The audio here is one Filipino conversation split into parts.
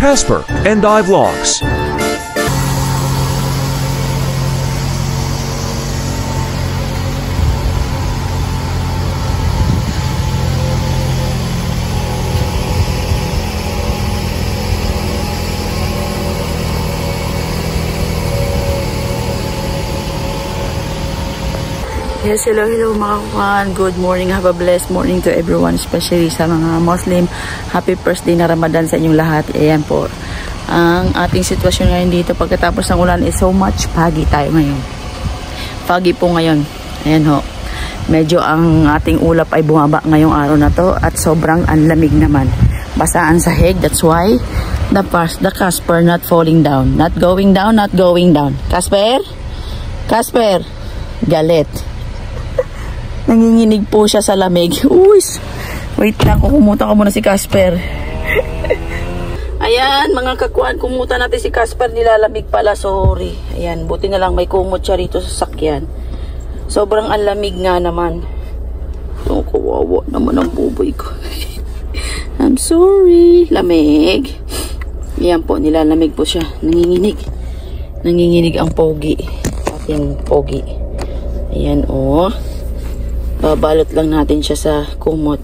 Casper and I Vlogs. Yes, hello mga kakuan. Good morning. Have a blessed morning to everyone, especially sa mga Muslim. Happy first day na Ramadan sa inyong lahat. Ayan po. Ang ating sitwasyon ngayon dito pagkatapos ng ulan is so much foggy tayo ngayon. Foggy po ngayon. Ayan ho. Medyo ang ating ulap ay bumaba ngayong araw na to at sobrang anlamig naman. Basaan sa heg. That's why the Casper not falling down. Not going down, not going down. Casper? Casper? Galit. Nanginginig po siya sa lamig. Uy, wait lang, kumuta ka muna si Casper. Ayan, mga kakuan, kumuta natin si Casper, nilalamig pala, sorry. Ayan, buti na lang may kumot siya rito sa sakyan. Sobrang alamig nga naman. Oh, kawawa naman ang buboy ko. I'm sorry. Lamig. Ayan po, nilalamig po siya. Nanginginig. Nanginginig ang pogi. Ating pogi. Ayan, oh. Babalot lang natin siya sa kumot.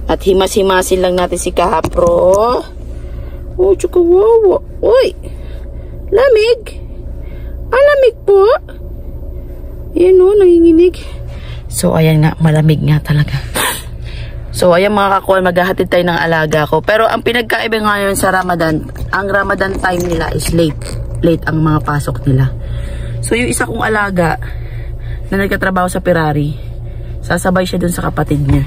At himas-himasin lang natin si Kahapro. Oh, tsaka wawa. Uy! Lamig! Lamig po! Ayan o, nanginginig. So, ayan nga, malamig nga talaga. So, ayan mga kakuan, maghahatid tayo ng alaga ko. Pero ang pinagkaiba ngayon sa Ramadan, ang Ramadan time nila is late. Late ang mga pasok nila. So, yung isa kong alaga na nagkatrabaho sa Ferrari, sasabay siya dun sa kapatid niya.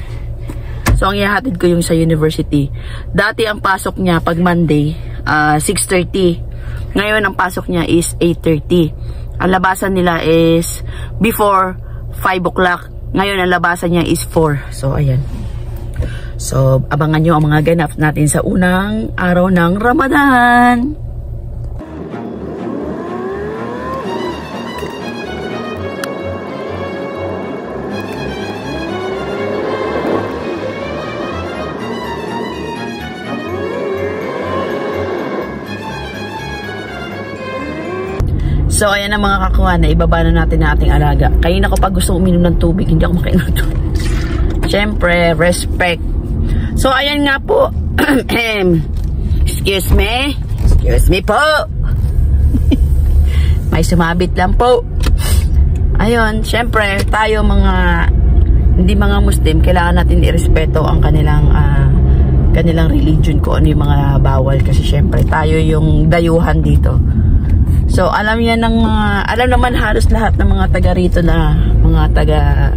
So, ang ihahatid ko yung sa university. Dati ang pasok niya pag Monday, 6:30. Ngayon ang pasok niya is 8:30. Ang labasan nila is before 5 o'clock. Ngayon ang labasan niya is 4. So, ayan. So, abangan nyo ang mga ganap natin sa unang araw ng Ramadan. So, ayan na mga kakuha na ibaba na natin na ating alaga. Kanina ko pa gusto uminom ng tubig, hindi ako makainom ng tubig. Siyempre, respect. So, ayan nga po. Excuse me. Excuse me po. May sumabit lang po. Ayun, siyempre, tayo mga hindi mga Muslim, kailangan natin irespeto ang kanilang religion, ko ano yung mga bawal. Kasi siyempre, tayo yung dayuhan dito. So, alam naman halos lahat ng mga taga rito na, mga taga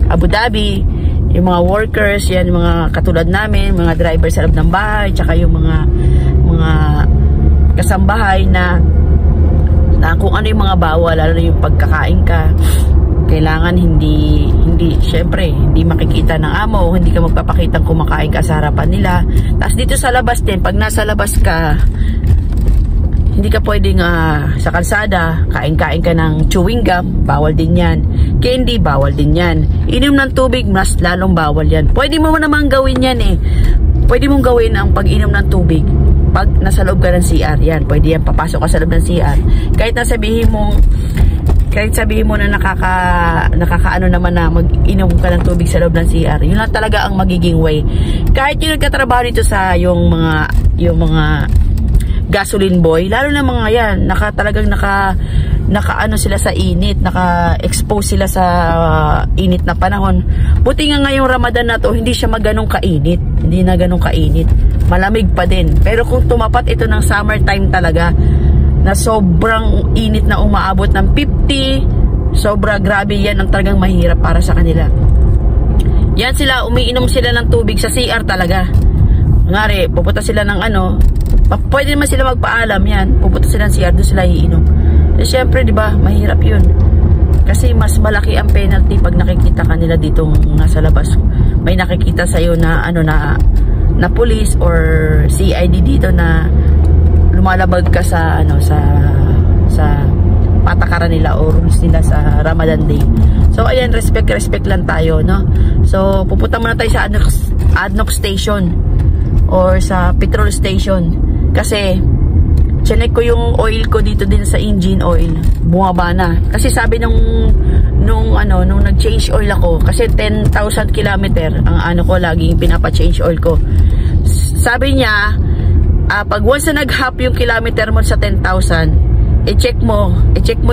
Abu Dhabi, yung mga workers, yan, yung mga katulad namin, mga driver sa loob ng bahay, tsaka yung mga kasambahay na kung ano yung mga bawal, lalo na yung pagkakain ka, kailangan hindi, syempre, hindi makikita ng amo, hindi ka magpapakitang kumakain ka sa harapan nila. Tapos dito sa labas din, pag nasa labas ka, hindi ka pwedeng sa kalsada, kain-kain ka ng chewing gum, bawal din yan. Candy, bawal din yan. Inom ng tubig, mas lalong bawal yan. Pwede mo naman gawin yan eh. Pwede mong gawin ang pag-inom ng tubig pag nasa loob ka ng CR. Yan, pwede yan, papasok ka sa loob ng CR. Kahit sabihin mo na nakakaano naman na mag-inom ka ng tubig sa loob ng CR. Yun lang talaga ang magiging way. Kahit yung nagkatrabaho dito sa yung mga gasoline boy, lalo na mga yan, talagang naka-ano sila sa init, naka-expose sila sa init na panahon. Buti nga ngayong Ramadan na to, hindi siya ganong kainit. Hindi na ganong kainit. Malamig pa din. Pero kung tumapat ito ng summertime talaga, na sobrang init na umaabot ng 50, sobra grabe yan, ang talagang mahirap para sa kanila. Yan sila, umiinom sila ng tubig sa CR talaga. Ngari, pupunta sila ng pwede naman sila magpaalam yan. Pupunta sila ng CR, doon sila iinom. Eh, syempre, di ba, mahirap yun. Kasi mas malaki ang penalty pag nakikita ka nila dito nasa labas. May nakikita sa'yo na, na police or CID dito na lumalabag ka sa, sa patakaran nila o rules nila sa Ramadan Day. So, ayan, respect lang tayo, no? So, pupunta muna tayo sa ADNOC station or sa petrol station. Kasi chinek ko yung oil ko dito din sa engine oil, bumaba na. Kasi sabi nung nag-change oil ako, kasi 10,000 kilometer ang ko laging pinapa-change oil ko. Sabi niya, pag once na nag-half yung kilometer mo sa 10,000, i-check mo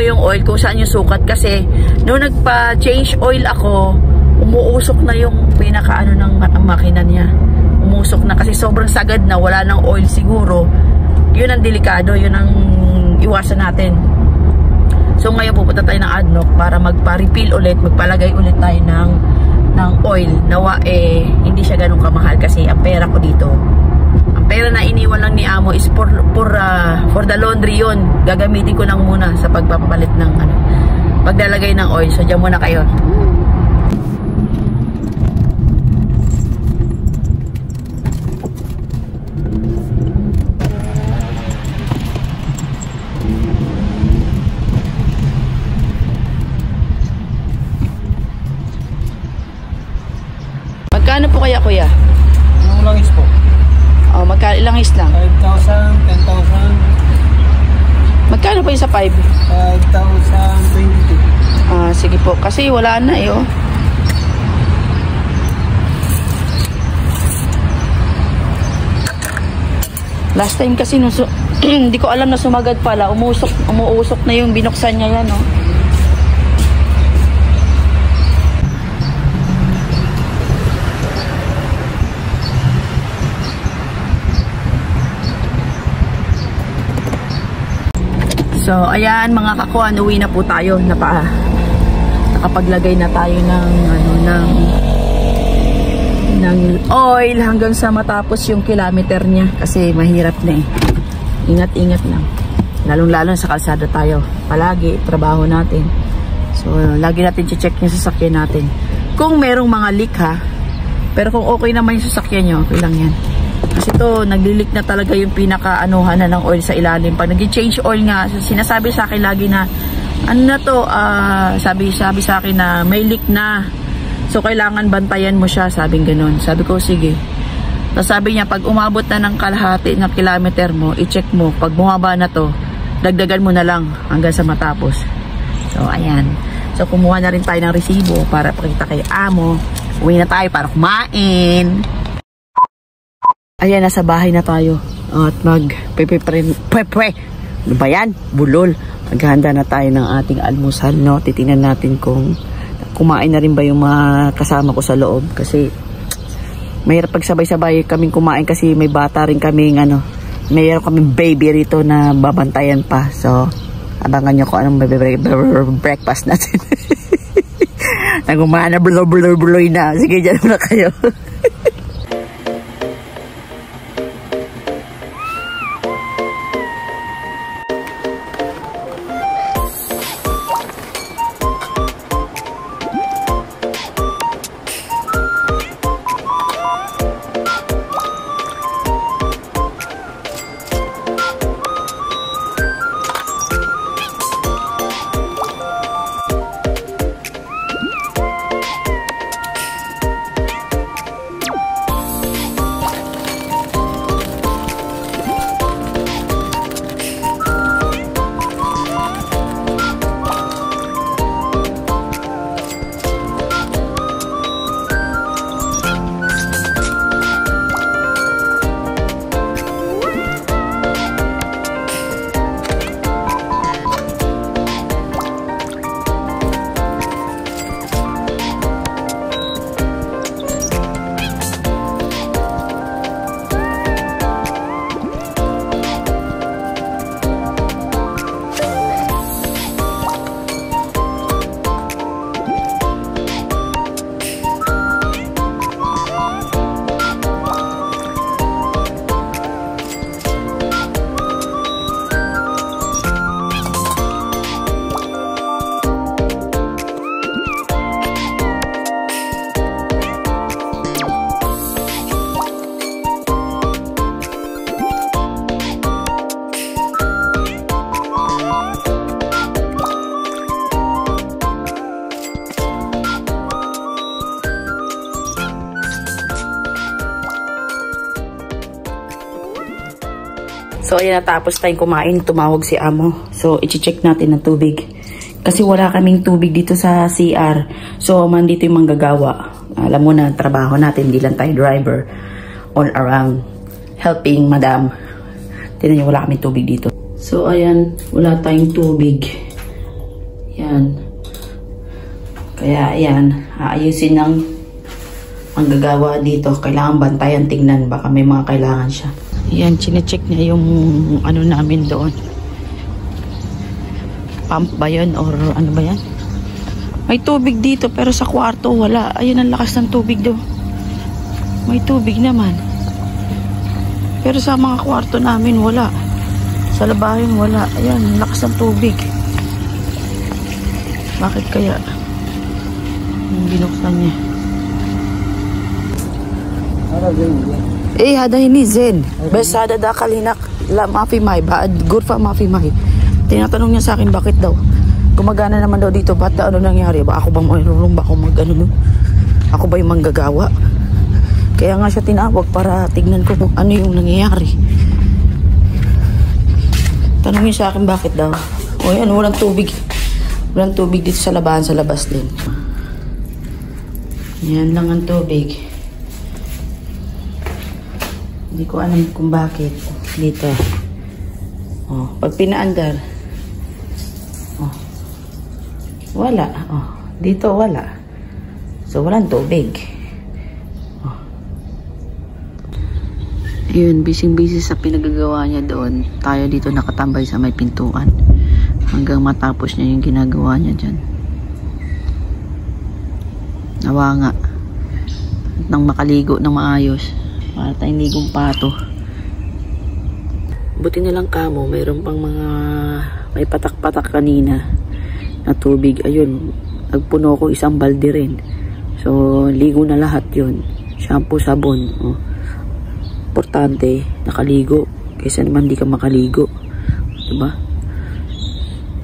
yung oil kung saan yung sukat. Kasi nung nagpa-change oil ako, umuusok na yung pinaka ng makina niya. Umusok na kasi sobrang sagad na, wala nang oil siguro. Yun ang delikado, yun ang iwasan natin. So ngayon pupunta tayo ng ADNOC para magpa-refill ulit, magpalagay ulit tayo ng oil. Nawa hindi siya ganun kamahal kasi ang pera ko dito, ang pera na iniwan lang ni Amo is for the laundry yun. Gagamitin ko lang muna sa pagpapalit ng paglalagay ng oil. So diyan muna kayo. Magkano po kaya, kuya? Anong langis po? Oh, ilang is lang? 5,000, 10,000. Magkano po yung sa 5? 5,022. Sige po. Kasi wala na oh. Last time kasi hindi ko alam na sumagad pala. Umuusok na yung binuksan niya yan, oh. So, ayan mga kakuan, uwi na po tayo. Nakapaglagay na tayo ng oil hanggang sa matapos yung kilometer niya. Kasi mahirap na eh. Ingat-ingat lang. Lalong-lalo sa kalsada tayo. Palagi, trabaho natin. So, lagi natin check yung sasakyan natin. Kung merong mga leak ha. Pero kung okay naman yung sasakyan nyo, okay lang yan. Kasi to, naglilik na talaga yung pinaka-anuhan na ng oil sa ilalim. Pag nag-change oil nga, sinasabi sa akin lagi na, sabi sa akin na may leak na. So, kailangan bantayan mo siya, sabing ganun. Sabi ko, sige. Tapos sabi niya, pag umabot na ng kalahati ng kilometer mo, i-check mo. Pag bumaba na to, dagdagan mo na lang hanggang sa matapos. So, ayan. So, kumuha na rin tayo ng resibo para pakita kay Amo. Uwi na tayo para kumain. Ayan, nasa bahay na tayo. At ano ba yan? Bulol. Maghahanda na tayo ng ating almusal, no? Titingnan natin kung kumain na rin ba yung mga kasama ko sa loob. Kasi mahirap pagsabay-sabay kaming kumain kasi may bata rin kaming mayroon kaming baby rito na babantayan pa. So, abangan nyo kung anong breakfast natin. Nagumana, buloy na. Sige, dyan muna kayo. So, ayan, natapos tayong kumain. Tumawag si amo. So, i-check natin ng tubig. Kasi wala kaming tubig dito sa CR. So, mandito yung manggagawa. Alam mo na, trabaho natin. Hindi lang tayo driver. All around. Helping, madam. Tignan nyo, wala kaming tubig dito. So, ayan. Wala tayong tubig. Yan. Kaya, ayan. Aayusin ng manggagawa dito. Kailangan bantayan, tingnan. Baka may mga kailangan siya. Ayan, chinecheck niya yung ano namin doon. Pump ba yun? Or ano ba yan? May tubig dito pero sa kwarto wala. Ayun ang lakas ng tubig doon. May tubig naman. Pero sa mga kwarto namin wala. Sa labahin wala. Ayan, lakas ng tubig. Bakit kaya? Binuksan niya. Hada ini Zen. Bes hada da kalinak la mafimay ba good fa mafimay. Tinatanong niya sa akin bakit daw. Gumagana naman daw dito, ba't ano nangyari? Ba ako ba mayroon ba ako mag-ano nun? Ako ba yung manggagawa? Kaya nga siya tinawag para tignan ko kung ano yung nangyayari. Tanongin sa akin bakit daw. O yan, walang tubig. Walang tubig dito sa labahan, sa labas din. Yan lang ang tubig. Hindi ko alam kung bakit dito. Oh, pag pinaandar, oh, wala. Oh, dito wala. So walang tubig. Oh. Yun, busy sa pinagagawa niya doon. Tayo dito nakatambay sa may pintuan hanggang matapos niya yung ginagawa niya dyan. Nawa nga nang makaligo ng maayos. Para tayong ligong pato. Buti na lang kamo, mayroon pang mga may patak-patak kanina na tubig. Ayun, nagpuno ko isang balde rin. So, ligo na lahat yun. Shampoo, sabon. Oh. Importante, nakaligo. Kaysa naman di ka makaligo. Diba?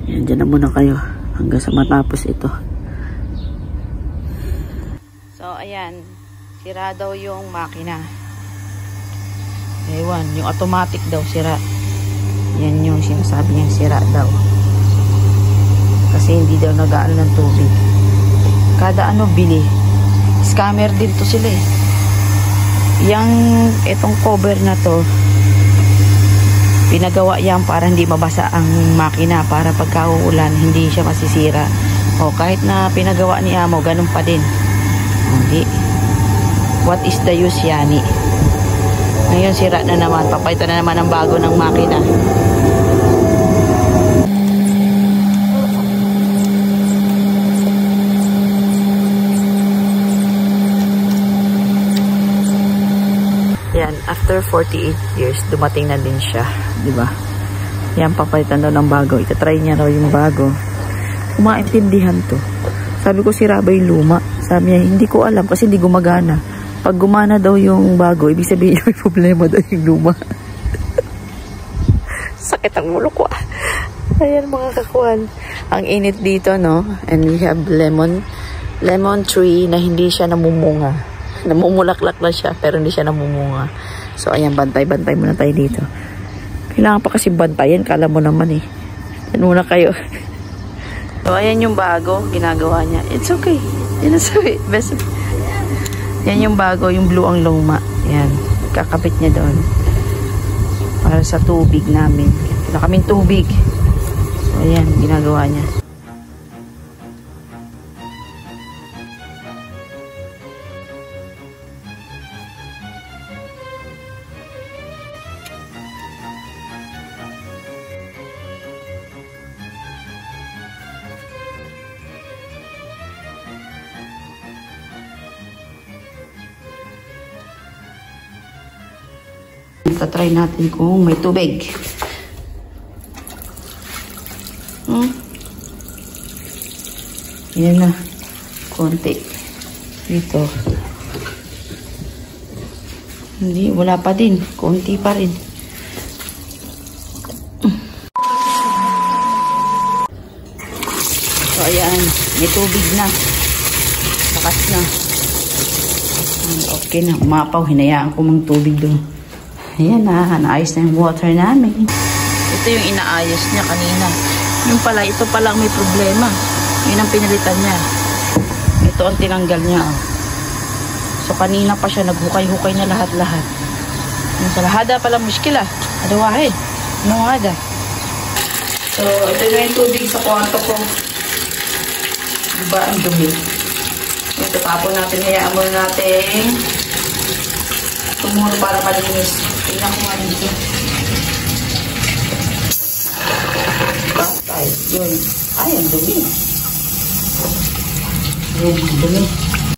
Yan, dyan na muna kayo hanggang sa matapos ito. So, ayan. Sira daw yung makina. Ewan, yung automatic daw sira. Yan yung sinasabi niyang sira daw. Kasi hindi daw nag-aano ng tubig. Kada ano bili. Scammer din to sila eh. Itong cover na to, pinagawa yan para hindi mabasa ang makina. Para pagka uulan, hindi siya masisira. O kahit na pinagawa ni amo, ganun pa din. Hindi. What is the use, yani? Ngayon sira na naman, papalitan na naman ang bago ng makina. Yan, after 48 years, dumating na din siya, di ba? Yan, papalitan daw ng bago. Itatry niya raw yung bago. Kumaintindihan to. Sabi ko, sira ba yung luma? Sabi niya, hindi ko alam kasi hindi gumagana. Pag gumana daw yung bago, ibig sabihin may problema daw yung luma. Sakit ang ulo ko. Ayan mga kakuan. Ang init dito, no? And we have lemon tree na hindi siya namumunga. Namumulaklak lang siya, pero hindi siya namumunga. So, ayan, bantay-bantay muna tayo dito. Kailangan pa kasi bantayan, kala mo naman eh. Yan muna kayo. So, ayan yung bago, ginagawa niya. It's okay. It's okay. Best. Yan yung bago, yung blue ang luma. Yan. Kakabit niya doon. Para sa tubig namin. Wala kaming tubig. So, ayan. Ginagawa niya. Try natin kung may tubig. Yan na. Konti. Dito. Hindi, wala pa din. Konti pa rin. So, ayan. May tubig na. Sakas na. Okay na. Umapaw. Hinayaan ko mang tubig doon. Ayan na, naayos na yung water namin. Ito yung inaayos niya kanina. Yung pala, ito pala may problema. Yun ang pinalitan niya. Ito ang tinanggal niya. Oh. So kanina pa siya naghukay-hukay na lahat-lahat. Yung sa lahada pala muskila. Adawahid. Ano hada? So ito na yung tubig sa kwarto ko. Diba ang dumi? Ito tapon natin. Hayaan mo natin tumuro para malinis. Tingnan ko nga dito. Ay, yun. Ay, ang dumi. Dumi.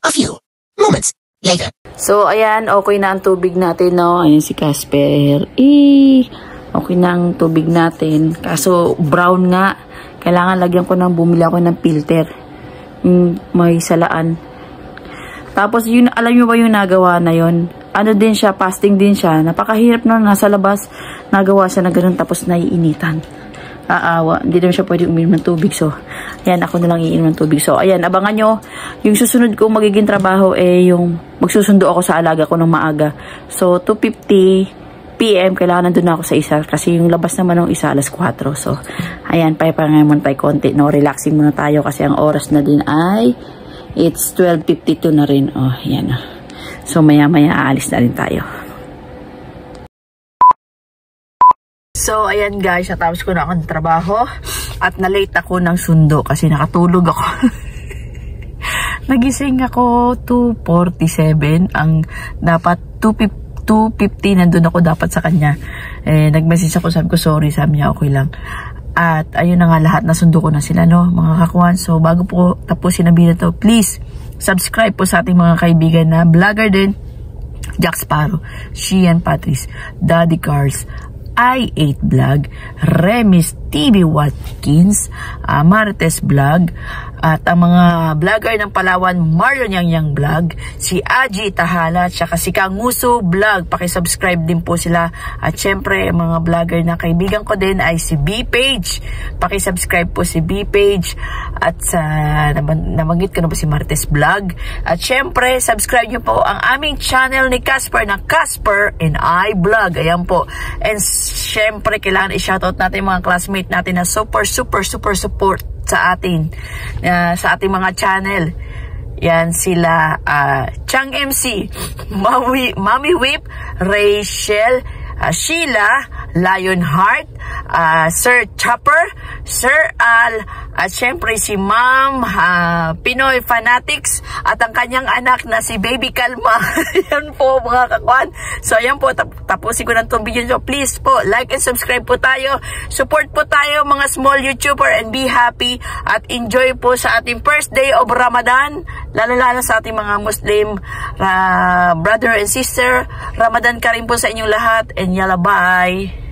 A few moments later. So, ayan, okay na ang tubig natin, no? Ayan si Casper. Okay na ang tubig natin. Kaso, brown nga. Kailangan lagyan ko bumili ako ng filter. May salaan. Tapos, yun, alam nyo ba yung nagawa na yun? Ano din siya, fasting din siya. Napakahirap na nasa labas. Nagawa siya na ganun, tapos naiinitan. Aawa. Hindi naman siya pwede uminom ng tubig. So, ayan, ako na lang iinom ng tubig. So, ayan, abangan nyo. Yung susunod kong magiging trabaho yung magsusundo ako sa alaga ko ng maaga. So, 2:50 PM, kailangan nandun ako sa isa. Kasi yung labas naman ng isa, alas 4. So, ayan, pahipahinga muna tayo konti. No? Relaxing muna tayo kasi ang oras na din ay it's 12:52 na rin. Oh, ayan. So, maya-maya aalis na rin tayo. So, ayan guys, natapos ko na akong trabaho at na-late ako ng sundo kasi nakatulog ako. Nagising ako 2:47. Ang dapat 2:50 nandun ako dapat sa kanya. Nag-message ako, sabi ko sorry, sabi niya okay lang. At ayun na nga, lahat nasundo ko na sila, no, mga kakuan. So, bago po tapusin ang video to, please subscribe po sa ating mga kaibigan na vlogger din. Jack Sparrow, Sheehan Patrice, Daddy Cars, I8 Vlog, Remis TV Watkins, Marites Vlog, at ang mga vlogger ng Palawan, Marion Yang Vlog, si Aji Tahala, at saka si Kanguso Vlog. Pakisubscribe din po sila. At syempre, mga vlogger na kaibigan ko din ay si B-Page. Pakisubscribe po si B-Page. At sa nabanggit ko na po si Marites Vlog. At syempre, subscribe nyo po ang aming channel ni Casper na Casper and I Vlog. Ayan po. And syempre, kailangan i-shoutout natin mga classmates natin na super support sa atin, sa ating mga channel. Yan sila, Chang MC, Mami Whip, Rachel, Sheila, Lionheart, Sir Chopper, Sir Al, at syempre si Ma'am Pinoy Fanatics, at ang kanyang anak na si Baby Kalma. Yan po mga kakwan. So yan po, tapusin ko na itong video nyo. Please po, like and subscribe po tayo. Support po tayo mga small YouTuber and be happy at enjoy po sa ating first day of Ramadan. Lalo-lalo sa ating mga Muslim brother and sister. Ramadan Karim po sa inyong lahat, and yalla bye.